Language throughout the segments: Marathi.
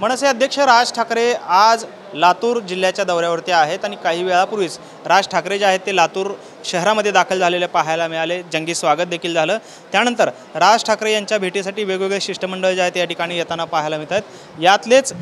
मनसे अध्यक्ष राज ठाकरे आज लातूर जिल्ह्याच्या दौऱ्यावरती आहेत आणि काही वेळापूर्वीच राज ठाकरे जे आहेत ते लातूर शहरामध्ये दाखल झालेले पाहायला मिळाले। जंगी स्वागत देखील झालं। त्यानंतर राज ठाकरे यांच्या भेटीसाठी वेगवेगळे शिष्टमंडळ जे आहेत या ठिकाणी येताना पाहायला मिळतात। यातलेच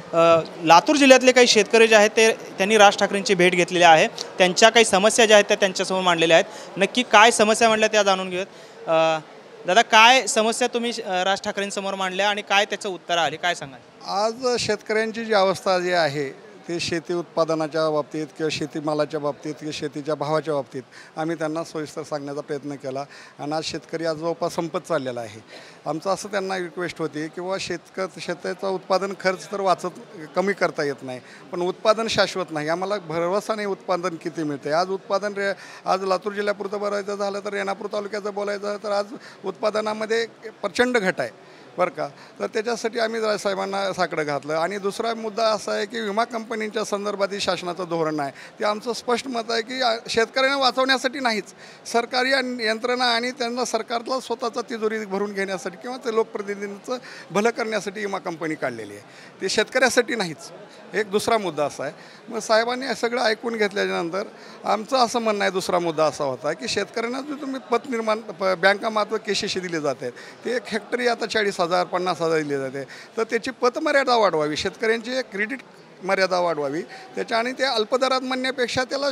लातूर जिल्ह्यातले काही शेतकरी जे आहेत ते त्यांनी राज ठाकरेंची भेट घेतलेली आहे। त्यांच्या काही समस्या ज्या आहेत त्या त्यांच्यासमोर मांडलेल्या आहेत। नक्की काय समस्या मांडल्या त्या जाणून घेऊयात। दादा, काय समस्या तुम्ही राज ठाकरेंसमोर मांडल्या आणि काय त्याचं उत्तर आले, काय सांगाल? आज शेतकऱ्यांची जी अवस्था जी आहे ती शेती उत्पादनाच्या बाबतीत किंवा शेतीमालाच्या बाबतीत किंवा शेतीच्या भावाच्या बाबतीत आम्ही त्यांना सोयीस्कर सांगण्याचा प्रयत्न केला आणि आज शेतकरी आज जवळपास संपत चाललेला आहे। आमचं असं त्यांना रिक्वेस्ट होती की बाबा शेतीचा उत्पादन खर्च तर कमी करता येत नाही, पण उत्पादन शाश्वत नाही। आम्हाला भरवसा नाही उत्पादन किती मिळते। आज उत्पादन आज लातूर जिल्ह्यापुरतं बोलायचं झालं तर रेणापूर तालुक्याचं बोलायचं झालं तर आज उत्पादनामध्ये प्रचंड घट आहे बरं का। तर त्याच्यासाठी आम्ही साहेबांना साकडं घातलं। आणि दुसरा मुद्दा असा आहे की विमा कंपनींच्या संदर्भातील शासनाचं धोरण आहे ते आमचं स्पष्ट मत आहे की शेतकऱ्यांना वाचवण्यासाठी नाहीच, सरकारी यंत्रणा आणि त्यांना सरकारला स्वतःचा तिजोरी भरून घेण्यासाठी किंवा ते लोकप्रतिनिधींचं भलं करण्यासाठी विमा कंपनी काढलेली आहे, ते शेतकऱ्यासाठी नाहीच। एक दुसरा मुद्दा असा आहे। मग साहेबांनी हे सगळं ऐकून घेतल्यानंतर आमचं असं म्हणणं आहे, दुसरा मुद्दा असा होता की शेतकऱ्यांना जो तुम्ही पत निर्माण बँकामार्फत केसीसी दिले जात आहेत ते एक हेक्टरी आता 40,000 50,000 दिले जाते, तर त्याची पतमर्यादा वाढवावी, शेतकऱ्यांची एक क्रेडिट मर्यादा वाढवावी त्याच्या, आणि ते अल्पदरात म्हणण्यापेक्षा त्याला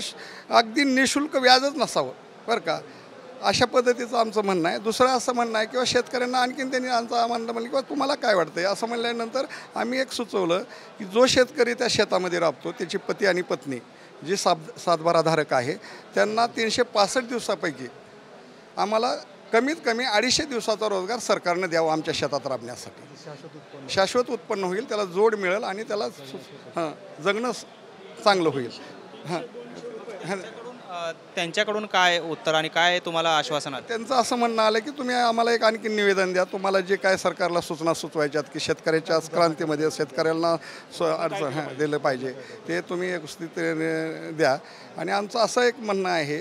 अगदी निःशुल्क व्याजच नसावं बरं का, अशा पद्धतीचं आमचं म्हणणं आहे। दुसरं असं म्हणणं आहे किंवा शेतकऱ्यांना आणखीन त्यांनी आमचं म्हणलं किंवा तुम्हाला काय वाटतं असं म्हणल्यानंतर आम्ही एक सुचवलं की जो शेतकरी त्या शेतामध्ये राबतो त्याची पती आणि पत्नी जी सातबाराधारक आहे त्यांना 365 दिवसापैकी आम्हाला कमीत कमी 250 दिवसाचा रोजगार सरकारनं द्यावा आमच्या शेतात राबण्यासाठी। शाश्वत उत्पन्न होईल, त्याला जोड मिळेल आणि त्याला जगणं चांगलं होईल। त्यांच्याकडून काय उत्तर आणि काय तुम्हाला आश्वासन आलं? त्यांचं असं म्हणणं आलं की तुम्ही आम्हाला एक आणखी निवेदन द्या, तुम्हाला जे काय सरकारला सूचना सुचवायच्यात की शेतकऱ्याच्या क्रांतीमध्ये शेतकऱ्यांना अडचण दिलं पाहिजे ते तुम्ही एक स्थितीने द्या। आणि आमचं असं एक म्हणणं आहे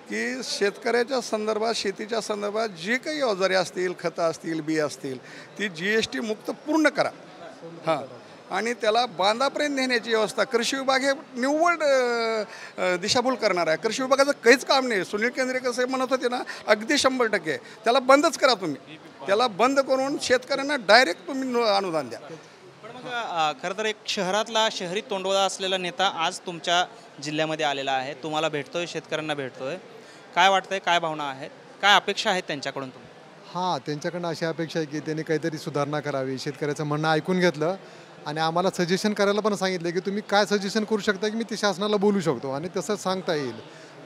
की शेतकऱ्याच्या संदर्भात शेतीच्या संदर्भात जे काही अवजारे असतील, खतं असतील, बी असतील ती GST मुक्त पूर्ण करा आणि त्याला बांधापर्यंत नेण्याची व्यवस्था। कृषी विभाग हे निव्वळ दिशाभूल करणार आहे, कृषी विभागाचं काहीच काम नाही। सुनील केंद्रे कसं म्हणत होते ना, अगदी 100% त्याला बंदच करा तुम्ही, त्याला बंद करून शेतकऱ्यांना डायरेक्ट तुम्ही अनुदान द्या। पण मग खरं तर एक शहरातला शहरी तोंडवळा असलेला नेता आज तुमच्या जिल्ह्यामध्ये आलेला आहे, तुम्हाला भेटतोय, शेतकऱ्यांना भेटतोय, काय वाटतंय, काय भावना आहेत, काय अपेक्षा आहेत त्यांच्याकडून? हां, त्यांच्याकडनं अशी अपेक्षा आहे की त्यांनी काहीतरी सुधारणा करावी, शेतकऱ्याचं म्हणणं ऐकून घेतलं आणि आम्हाला सजेशन करायला पण सांगितलं की तुम्ही काय सजेशन करू शकता की मी ते शासनाला बोलू शकतो आणि तसं सांगता येईल।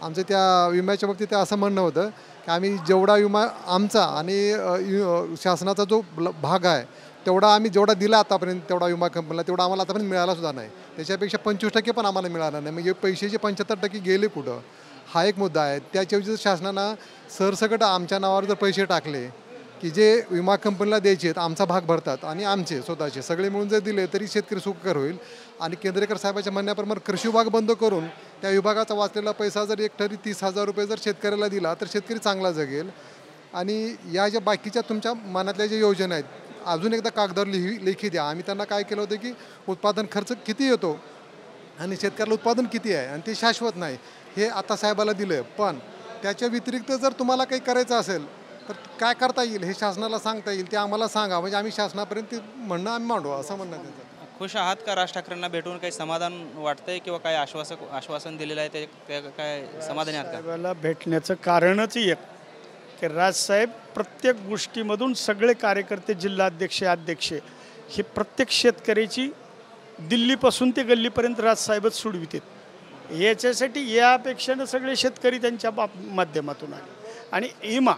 आमचं त्या विम्याच्या बाबतीत असं म्हणणं होतं की आम्ही जेवढा विमा आमचा आणि शासनाचा जो भाग आहे तेवढा आम्ही जेवढा दिला आतापर्यंत तेवढा विमा कंपनीला तेवढा आम्हाला आतापर्यंत मिळालासुद्धा नाही, त्याच्यापेक्षा 25% पण आम्हाला मिळाला नाही। म्हणजे पैशाचे 75% गेले कुठं, हा एक मुद्दा आहे। त्याच्याऐवजी शासनानं सरसकट आमच्या नावावर जर पैसे टाकले की जे विमा कंपनीला द्यायचे आहेत आमचा भाग भरतात आणि आमचे स्वतःचे सगळे मिळून जर दिले तरी शेतकरी सुखकर होईल। आणि केंद्रेकर साहेबाच्या म्हणण्याप्रमाणे कृषी विभाग बंद करून त्या विभागाचा वाचलेला पैसा जर हेक्टरी 30,000 रुपये जर शेतकऱ्याला दिला तर शेतकरी चांगला जगेल। आणि या ज्या बाकीच्या तुमच्या मनातल्या ज्या योजना आहेत अजून एकदा कागदावर लेखी द्या। आम्ही त्यांना काय केलं होतं की उत्पादन खर्च किती येतो आणि शेतकऱ्याला उत्पादन किती आहे आणि ते शाश्वत नाही हे आता साहेबाला दिलं, पण त्याच्या व्यतिरिक्त जर तुम्हाला काही करायचं असेल तर काय करता येईल हे शासनाला सांगता येईल, ते आम्हाला सांगा, म्हणजे आम्ही शासनापर्यंत म्हणणं आम्ही मांडू असं म्हणणं त्यांचं। खुश आहात का राज ठाकरेंना भेटून? काही समाधान वाटतंय किंवा काय आश्वासन दिलेलं आहे ते काय समाधानी आहात का? साहेबाला भेटण्याचं कारणच एक की राजसाहेब प्रत्येक गोष्टीमधून सगळे कार्यकर्ते, जिल्हाध्यक्ष, अध्यक्ष हे प्रत्येक शेतकऱ्याची दिल्लीपासून ते गल्लीपर्यंत राजसाहेबच सोडवितात। याच्यासाठी या अपेक्षेनं सगळे शेतकरी त्यांच्या माध्यमातून आले आणि इमा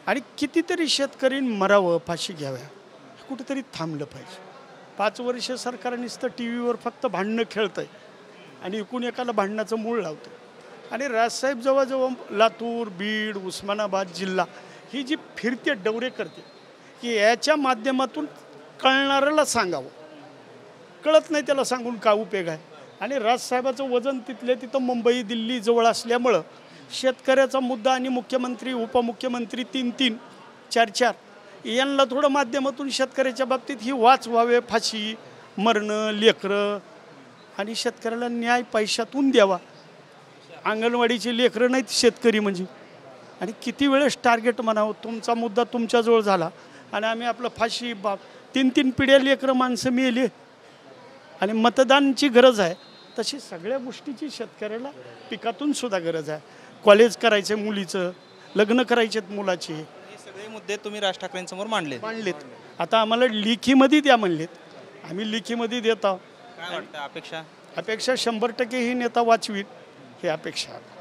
आणि कितीतरी शेतकरी मरावं, फाशी घ्याव्या, कुठेतरी थांबलं पाहिजे। 5 वर्ष सरकार नुसतं TV वर फक्त भांडणं खेळतं आहे आणि एकूण एकाला भांडणाचं मूळ लावतं। आणि राजसाहेब जवळजवळ लातूर, बीड, उस्मानाबाद जिल्हा ही जी फिरते दौरे करते की याच्या माध्यमातून कळणाऱ्याला सांगावं, कळत नाही त्याला सांगून काय उपयोग आहे। आणि राजसाहेबाचं वजन तिथल्या तिथं मुंबई, दिल्ली जवळ असल्यामुळं शेतकऱ्याचा मुद्दा आणि मुख्यमंत्री, उपमुख्यमंत्री 3-3, 4-4 यांना थोडं माध्यमातून शेतकऱ्याच्या बाबतीत ही वाच व्हावे, फाशी मरणं, लेकरं आणि शेतकऱ्याला न्याय पैशातून द्यावा. अंगणवाडीचे लेकरं नाहीत शेतकरी म्हणजे. आणि किती वेळेस टार्गेट म्हणावं, तुमचा मुद्दा तुमच्याजवळ झाला आणि आम्ही आपलं फाशी 3-3 पिढ्या लेकरं माणसं मेले आणि मतदानची गरज आहे. तशी सगळ्या गोष्टीची शेतकऱ्याला पिकातून सुद्धा गरज आहे. कॉलेज करायचं मुलीचं, लग्न करायचेत मुलाचे, हे सगळे मुद्दे तुम्ही राज ठाकरेंसमोर मांडलेत. आता आम्हाला लेखीमध्ये द्या म्हणलेत, आम्ही लेखीमध्ये देत आहोत. काय वाटतं अपेक्षा? अपेक्षा 100% ही नेता वाचवीत ही अपेक्षा आहे.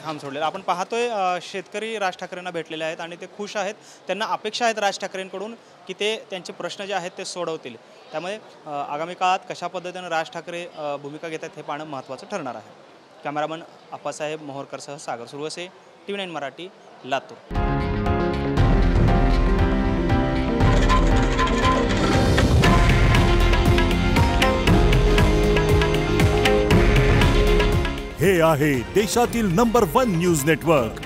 घाम सोडलेला आपण पाहतोय. शेतकरी राज ठाकरेंना भेटलेले आहेत आणि ते खुश आहेत. त्यांना अपेक्षा आहेत राज ठाकरेंकडून की ते त्यांचे प्रश्न जे आहेत ते सोडवतील. त्यामुळे आगामी काळात कशा पद्धतीनं राज ठाकरे भूमिका घेतात हे पाहणं महत्त्वाचं ठरणार आहे. कॅमेरामन आप्पासाहेब मोहोरकरसह सागर सुरवसे, TV9 मराठी, लातूर. हे आहे देशातील नंबर 1 न्यूज नेटवर्क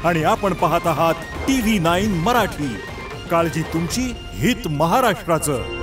आणि आपण पाहत आहात TV9 मराठी. काळजी तुमची, हित महाराष्ट्राचं.